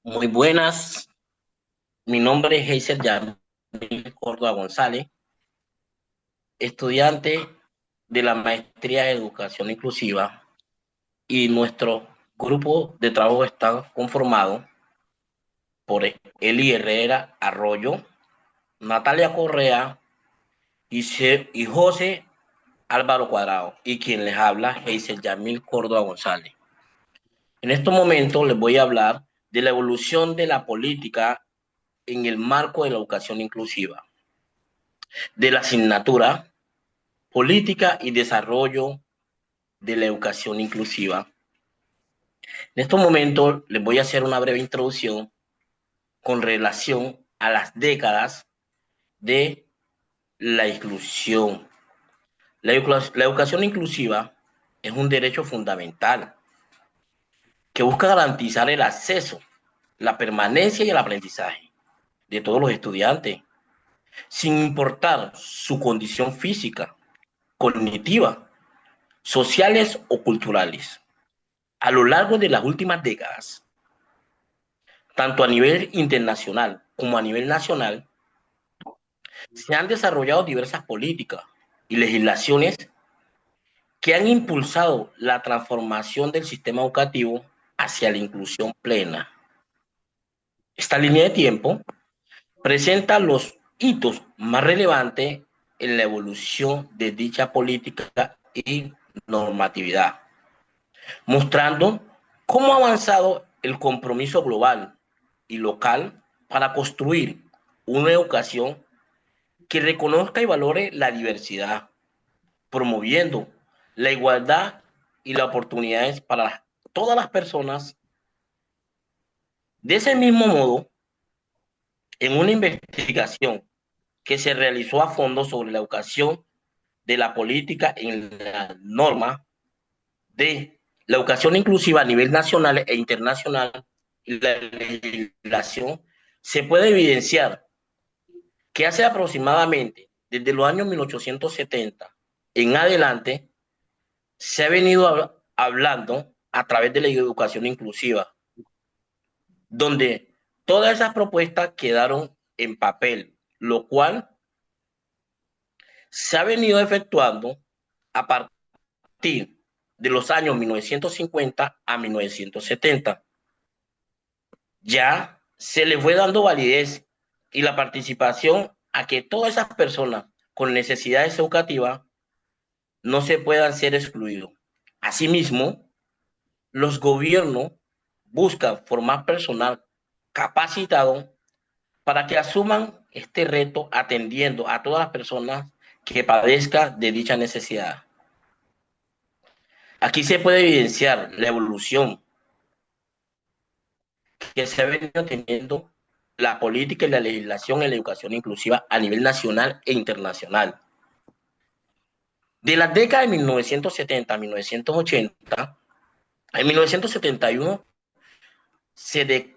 Muy buenas, mi nombre es Heiser Yamil Córdoba González, estudiante de la Maestría de Educación Inclusiva, y nuestro grupo de trabajo está conformado por Eli Herrera Arroyo, Natalia Correa y José Álvaro Cuadrado, y quien les habla, Heiser Yamil Córdoba González. En estos momentos les voy a hablar de la evolución de la política en el marco de la educación inclusiva, de la asignatura Política y Desarrollo de la Educación Inclusiva. En estos momentos les voy a hacer una breve introducción con relación a las décadas de la inclusión. La educación inclusiva es un derecho fundamental que busca garantizar el acceso, la permanencia y el aprendizaje de todos los estudiantes, sin importar su condición física, cognitiva, sociales o culturales. A lo largo de las últimas décadas, tanto a nivel internacional como a nivel nacional, se han desarrollado diversas políticas y legislaciones que han impulsado la transformación del sistema educativo hacia la inclusión plena. Esta línea de tiempo presenta los hitos más relevantes en la evolución de dicha política y normatividad, mostrando cómo ha avanzado el compromiso global y local para construir una educación que reconozca y valore la diversidad, promoviendo la igualdad y las oportunidades para todas las personas. De ese mismo modo, en una investigación que se realizó a fondo sobre la educación de la política en la norma de la educación inclusiva a nivel nacional e internacional y la legislación, se puede evidenciar que hace aproximadamente desde los años 1870 en adelante se ha venido hablando a través de la educación inclusiva, donde todas esas propuestas quedaron en papel, lo cual se ha venido efectuando a partir de los años 1950 a 1970. Ya se le fue dando validez y la participación a que todas esas personas con necesidades educativas no se puedan ser excluidos. Asimismo, los gobiernos buscan formar personal capacitado para que asuman este reto atendiendo a todas las personas que padezcan de dicha necesidad. Aquí se puede evidenciar la evolución que se ha venido teniendo la política y la legislación en la educación inclusiva a nivel nacional e internacional. De la década de 1970 a 1980, en 1971 se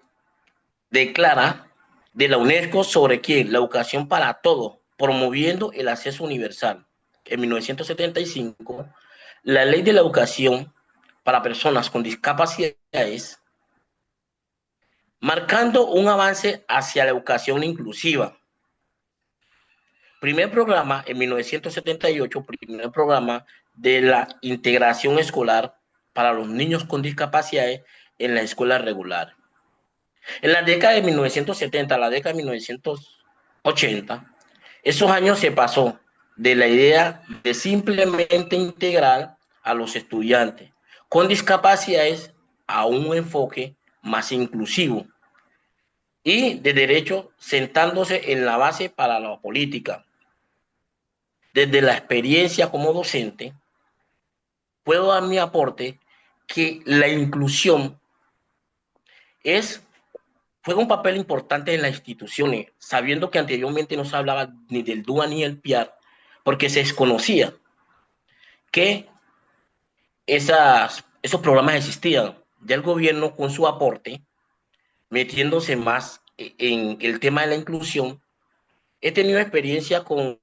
declara de la UNESCO sobre quién, la educación para todos, promoviendo el acceso universal. En 1975, la ley de la educación para personas con discapacidades, marcando un avance hacia la educación inclusiva. Primer programa en 1978, primer programa de la integración escolar para los niños con discapacidades en la escuela regular. En la década de 1970 a la década de 1980, esos años se pasó de la idea de simplemente integrar a los estudiantes con discapacidades a un enfoque más inclusivo y de derecho sentándose en la base para la política. Desde la experiencia como docente, puedo dar mi aporte que la inclusión es juega un papel importante en las instituciones, sabiendo que anteriormente no se hablaba ni del DUA ni del PIAR, porque se desconocía que esos programas existían. Ya el gobierno con su aporte, metiéndose más en el tema de la inclusión, he tenido experiencia con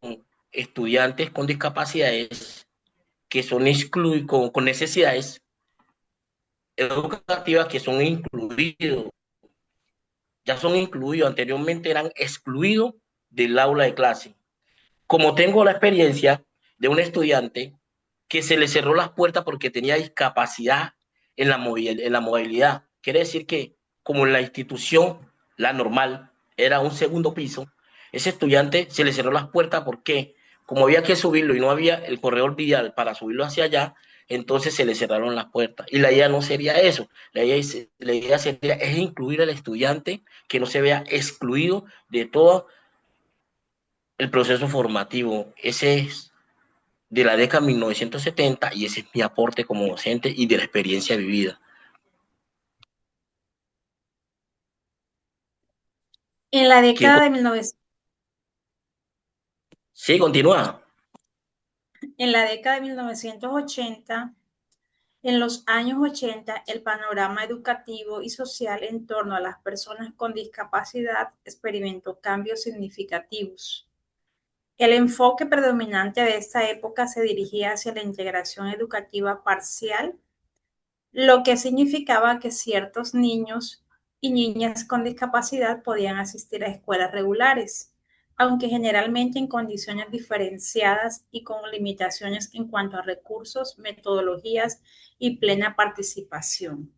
estudiantes con discapacidades que son excluidos, con necesidades educativas que son incluidos ya son incluidos, anteriormente eran excluidos del aula de clase. Como tengo la experiencia de un estudiante que se le cerró las puertas porque tenía discapacidad en la movilidad, quiere decir que como en la institución, la normal, era un segundo piso, ese estudiante se le cerró las puertas porque como había que subirlo y no había el corredor vial para subirlo hacia allá, entonces se le cerraron las puertas. Y la idea no sería eso, la idea sería es incluir al estudiante, que no se vea excluido de todo el proceso formativo. Ese es de la década de 1970 y ese es mi aporte como docente y de la experiencia vivida. En la ¿Quién? década de 1900 Sí, continúa. en la década de 1980, en los años 80, el panorama educativo y social en torno a las personas con discapacidad experimentó cambios significativos. El enfoque predominante de esta época se dirigía hacia la integración educativa parcial, lo que significaba que ciertos niños y niñas con discapacidad podían asistir a escuelas regulares, aunque generalmente en condiciones diferenciadas y con limitaciones en cuanto a recursos, metodologías y plena participación.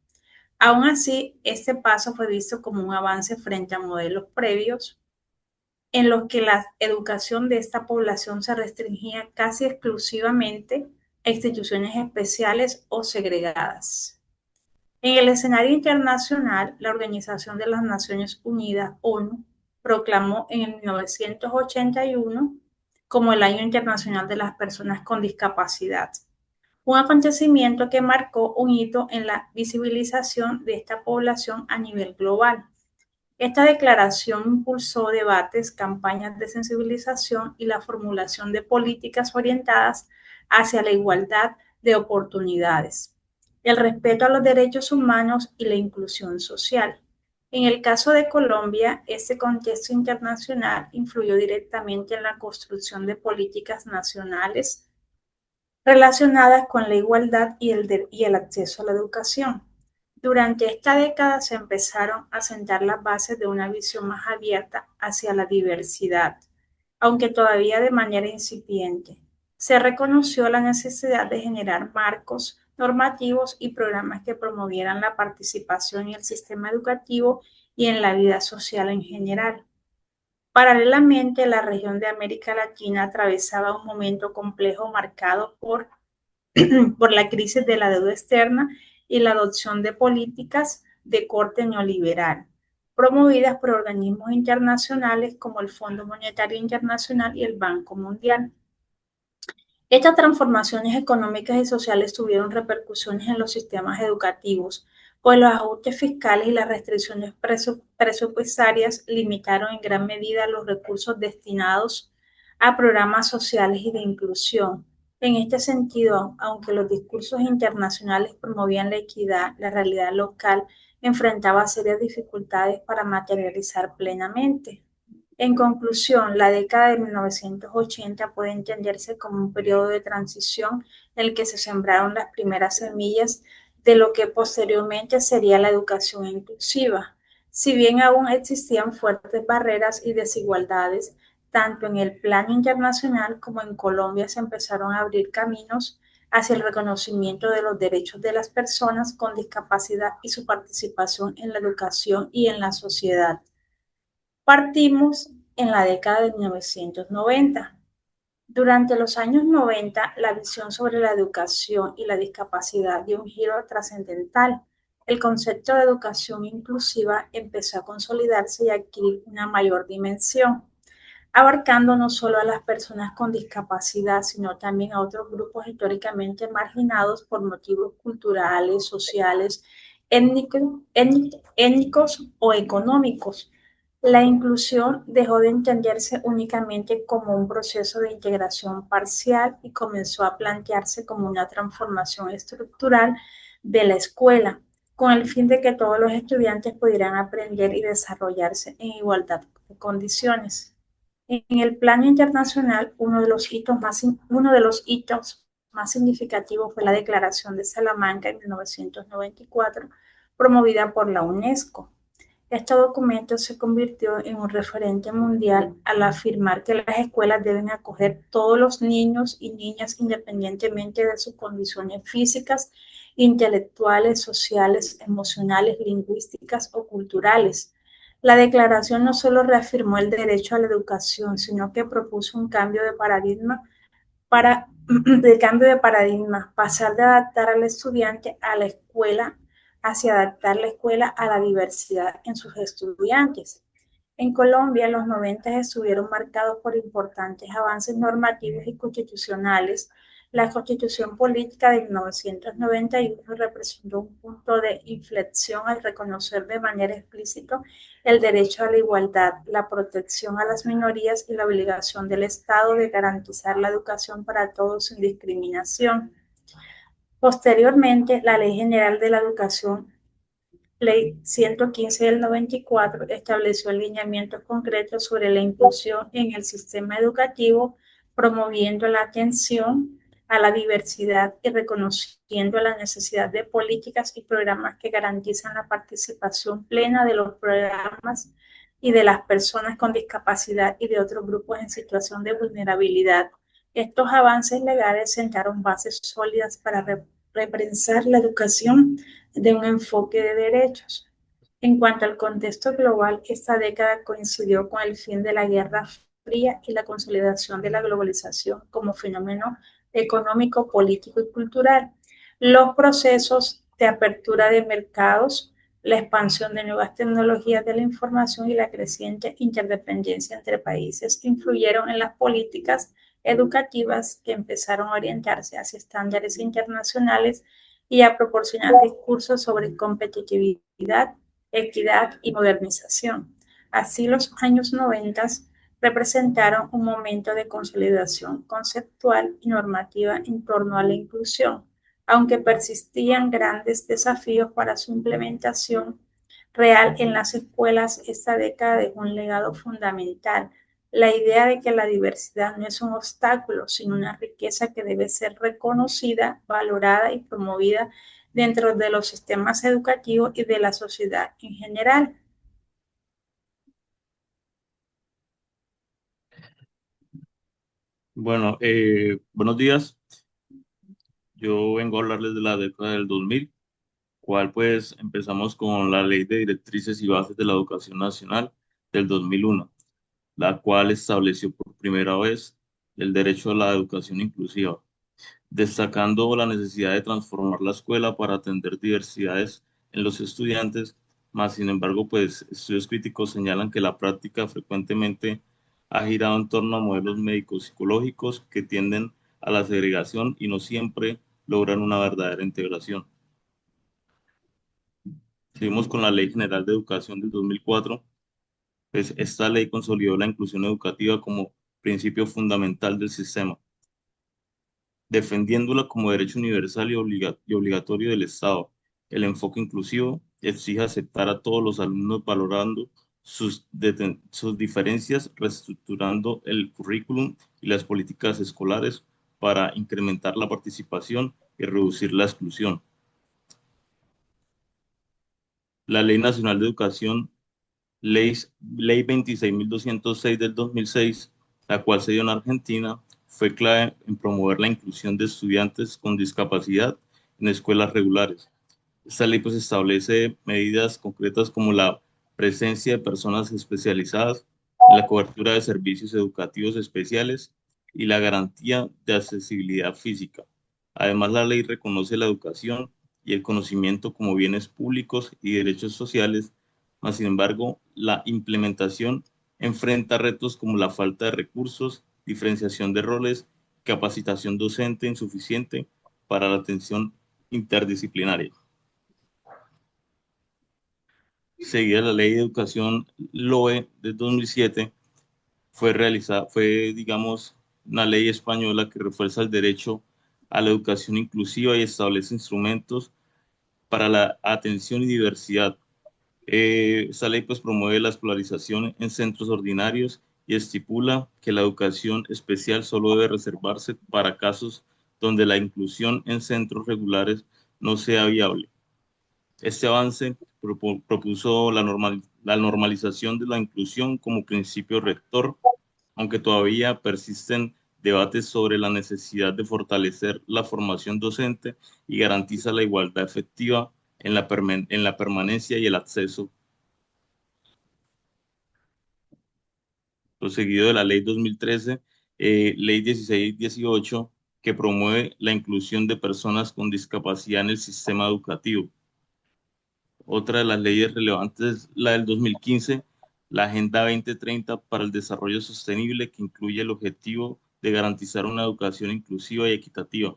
Aún así, este paso fue visto como un avance frente a modelos previos en los que la educación de esta población se restringía casi exclusivamente a instituciones especiales o segregadas. En el escenario internacional, la Organización de las Naciones Unidas, ONU, proclamó en 1981 como el Año Internacional de las Personas con Discapacidad, un acontecimiento que marcó un hito en la visibilización de esta población a nivel global. Esta declaración impulsó debates, campañas de sensibilización y la formulación de políticas orientadas hacia la igualdad de oportunidades, el respeto a los derechos humanos y la inclusión social. En el caso de Colombia, este contexto internacional influyó directamente en la construcción de políticas nacionales relacionadas con la igualdad y el acceso a la educación. Durante esta década se empezaron a sentar las bases de una visión más abierta hacia la diversidad, aunque todavía de manera incipiente. Se reconoció la necesidad de generar marcos normativos y programas que promovieran la participación en el sistema educativo y en la vida social en general. Paralelamente, la región de América Latina atravesaba un momento complejo marcado por la crisis de la deuda externa y la adopción de políticas de corte neoliberal, promovidas por organismos internacionales como el Fondo Monetario Internacional y el Banco Mundial. Estas transformaciones económicas y sociales tuvieron repercusiones en los sistemas educativos, pues los ajustes fiscales y las restricciones presupuestarias limitaron en gran medida los recursos destinados a programas sociales y de inclusión. En este sentido, aunque los discursos internacionales promovían la equidad, la realidad local enfrentaba serias dificultades para materializar plenamente. En conclusión, la década de 1980 puede entenderse como un periodo de transición en el que se sembraron las primeras semillas de lo que posteriormente sería la educación inclusiva. Si bien aún existían fuertes barreras y desigualdades, tanto en el plano internacional como en Colombia se empezaron a abrir caminos hacia el reconocimiento de los derechos de las personas con discapacidad y su participación en la educación y en la sociedad. Partimos en la década de 1990. Durante los años 90, la visión sobre la educación y la discapacidad dio un giro trascendental. El concepto de educación inclusiva empezó a consolidarse y a adquirir una mayor dimensión, abarcando no solo a las personas con discapacidad, sino también a otros grupos históricamente marginados por motivos culturales, sociales, étnicos o económicos. La inclusión dejó de entenderse únicamente como un proceso de integración parcial y comenzó a plantearse como una transformación estructural de la escuela, con el fin de que todos los estudiantes pudieran aprender y desarrollarse en igualdad de condiciones. En el plano internacional, uno de los hitos más significativos fue la Declaración de Salamanca en 1994, promovida por la UNESCO. Este documento se convirtió en un referente mundial al afirmar que las escuelas deben acoger todos los niños y niñas independientemente de sus condiciones físicas, intelectuales, sociales, emocionales, lingüísticas o culturales. La declaración no solo reafirmó el derecho a la educación, sino que propuso un cambio de paradigma para de cambio de paradigma, pasar de adaptar al estudiante a la escuela hacia adaptar la escuela a la diversidad en sus estudiantes. En Colombia, los 90 estuvieron marcados por importantes avances normativos y constitucionales. La Constitución Política de 1991 representó un punto de inflexión al reconocer de manera explícita el derecho a la igualdad, la protección a las minorías y la obligación del Estado de garantizar la educación para todos sin discriminación. Posteriormente, la Ley General de la Educación Ley 115 del 94 estableció lineamientos concretos sobre la inclusión en el sistema educativo, promoviendo la atención a la diversidad y reconociendo la necesidad de políticas y programas que garantizan la participación plena de los programas y de las personas con discapacidad y de otros grupos en situación de vulnerabilidad. Estos avances legales sentaron bases sólidas para reprensar la educación de un enfoque de derechos. En cuanto al contexto global, esta década coincidió con el fin de la Guerra Fría y la consolidación de la globalización como fenómeno económico, político y cultural. Los procesos de apertura de mercados, la expansión de nuevas tecnologías de la información y la creciente interdependencia entre países influyeron en las políticas educativas que empezaron a orientarse hacia estándares internacionales y a proporcionar discursos sobre competitividad, equidad y modernización. Así, los años 90 representaron un momento de consolidación conceptual y normativa en torno a la inclusión, aunque persistían grandes desafíos para su implementación real en las escuelas. Esta década dejó un legado fundamental: la idea de que la diversidad no es un obstáculo, sino una riqueza que debe ser reconocida, valorada y promovida dentro de los sistemas educativos y de la sociedad en general. Bueno, buenos días. Yo vengo a hablarles de la década del 2000, cual pues empezamos con la Ley de Directrices y Bases de la Educación Nacional del 2001, la cual estableció por primera vez el derecho a la educación inclusiva, destacando la necesidad de transformar la escuela para atender diversidades en los estudiantes. Más sin embargo, pues estudios críticos señalan que la práctica frecuentemente ha girado en torno a modelos médicos psicológicos que tienden a la segregación y no siempre logran una verdadera integración. Seguimos con la Ley General de Educación del 2004. Pues esta ley consolidó la inclusión educativa como principio fundamental del sistema, defendiéndola como derecho universal y obligatorio del Estado. El enfoque inclusivo exige aceptar a todos los alumnos valorando sus diferencias, reestructurando el currículum y las políticas escolares para incrementar la participación y reducir la exclusión. La Ley Nacional de Educación, Ley 26.206 del 2006, la cual se dio en Argentina, fue clave en promover la inclusión de estudiantes con discapacidad en escuelas regulares. Esta ley pues establece medidas concretas como la presencia de personas especializadas en la cobertura de servicios educativos especiales y la garantía de accesibilidad física. Además, la ley reconoce la educación y el conocimiento como bienes públicos y derechos sociales. Mas, sin embargo, la implementación enfrenta retos como la falta de recursos, diferenciación de roles, capacitación docente insuficiente para la atención interdisciplinaria. Seguida la Ley de Educación LOE de 2007, digamos, una ley española que refuerza el derecho a la educación inclusiva y establece instrumentos para la atención y diversidad. Esta ley pues promueve la escolarización en centros ordinarios y estipula que la educación especial solo debe reservarse para casos donde la inclusión en centros regulares no sea viable. Este avance propuso la normalización de la inclusión como principio rector, aunque todavía persisten debates sobre la necesidad de fortalecer la formación docente y garantiza la igualdad efectiva en la permanencia y el acceso. Lo seguido de la Ley 2013, Ley 1618, que promueve la inclusión de personas con discapacidad en el sistema educativo. Otra de las leyes relevantes es la del 2015, la Agenda 2030 para el Desarrollo Sostenible, que incluye el objetivo de garantizar una educación inclusiva y equitativa.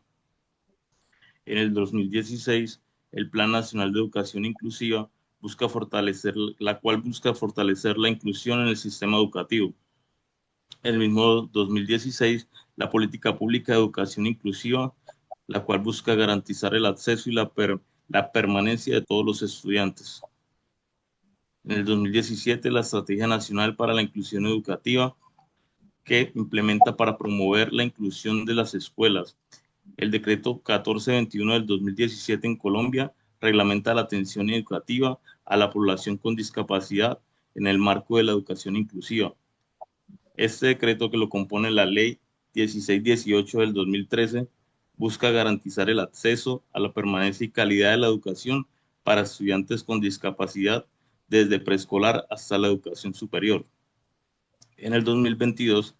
En el 2016, el Plan Nacional de Educación Inclusiva la cual busca fortalecer la inclusión en el sistema educativo. En el mismo 2016, la Política Pública de Educación Inclusiva, la cual busca garantizar el acceso y la permanencia de todos los estudiantes. En el 2017, la Estrategia Nacional para la Inclusión Educativa, que implementa para promover la inclusión de las escuelas. El decreto 1421 del 2017 en Colombia reglamenta la atención educativa a la población con discapacidad en el marco de la educación inclusiva. Este decreto, que lo compone la Ley 1618 del 2013, busca garantizar el acceso a la permanencia y calidad de la educación para estudiantes con discapacidad desde preescolar hasta la educación superior. En el 2022,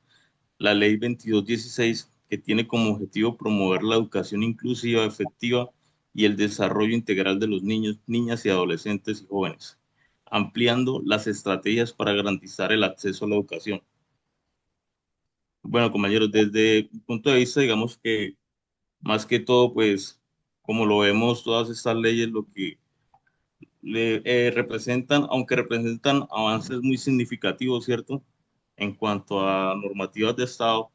la Ley 2216, que tiene como objetivo promover la educación inclusiva, efectiva y el desarrollo integral de los niños, niñas y adolescentes y jóvenes, ampliando las estrategias para garantizar el acceso a la educación. Bueno, compañeros, desde mi punto de vista, digamos que más que todo, pues, como lo vemos, todas estas leyes lo que representan, aunque representan avances muy significativos, ¿cierto? En cuanto a normativas de Estado,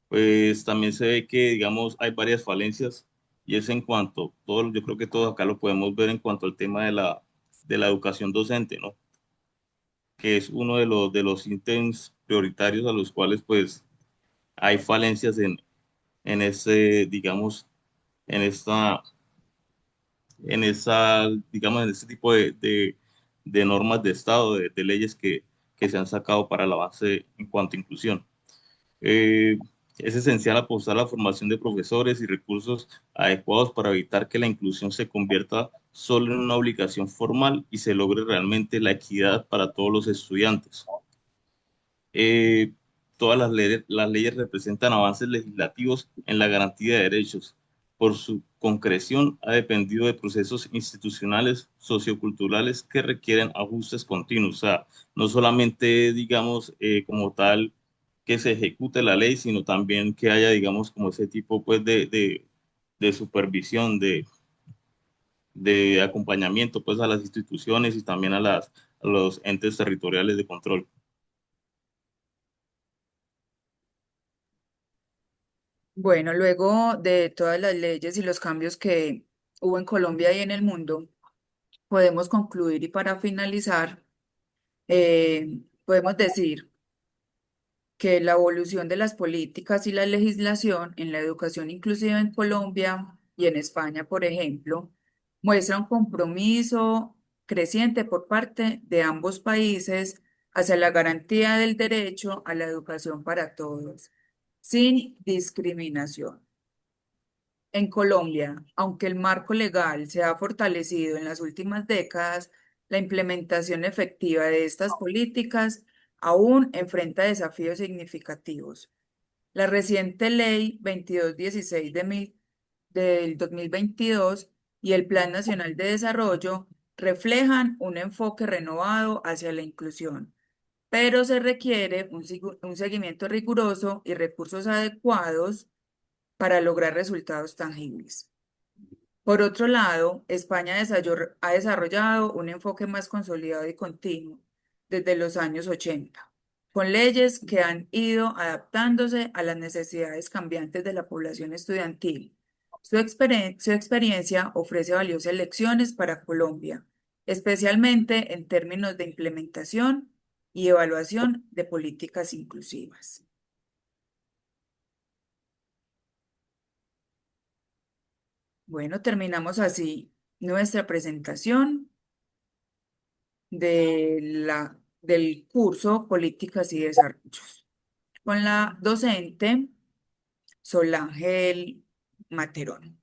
pues también se ve que, digamos, hay varias falencias y es en cuanto, todo, yo creo que todos acá lo podemos ver en cuanto al tema de la educación docente, ¿no? Que es uno de los ítems prioritarios a los cuales, pues, hay falencias en ese, digamos, en esta, digamos, en este tipo de normas de Estado, de leyes que se han sacado para el avance en cuanto a inclusión. Eh, es esencial apostar a la formación de profesores y recursos adecuados para evitar que la inclusión se convierta solo en una obligación formal y se logre realmente la equidad para todos los estudiantes. Eh, Todas las leyes representan avances legislativos en la garantía de derechos. Por su concreción ha dependido de procesos institucionales, socioculturales que requieren ajustes continuos. O sea, no solamente, digamos, como tal, que se ejecute la ley, sino también que haya, digamos, como ese tipo, pues, de supervisión, de acompañamiento, pues, a las instituciones y también a los entes territoriales de control. Bueno, luego de todas las leyes y los cambios que hubo en Colombia y en el mundo, podemos concluir y para finalizar, podemos decir que la evolución de las políticas y la legislación en la educación inclusiva en Colombia y en España, por ejemplo, muestra un compromiso creciente por parte de ambos países hacia la garantía del derecho a la educación para todos, sin discriminación. En Colombia, aunque el marco legal se ha fortalecido en las últimas décadas, la implementación efectiva de estas políticas aún enfrenta desafíos significativos. La reciente Ley 2216 del 2022 y el Plan Nacional de Desarrollo reflejan un enfoque renovado hacia la inclusión, pero se requiere un seguimiento riguroso y recursos adecuados para lograr resultados tangibles. Por otro lado, España ha desarrollado un enfoque más consolidado y continuo desde los años 80, con leyes que han ido adaptándose a las necesidades cambiantes de la población estudiantil. Su experiencia ofrece valiosas lecciones para Colombia, especialmente en términos de implementación y evaluación de políticas inclusivas. Bueno, terminamos así nuestra presentación del curso Políticas y Desarrollos con la docente Solángel Materón.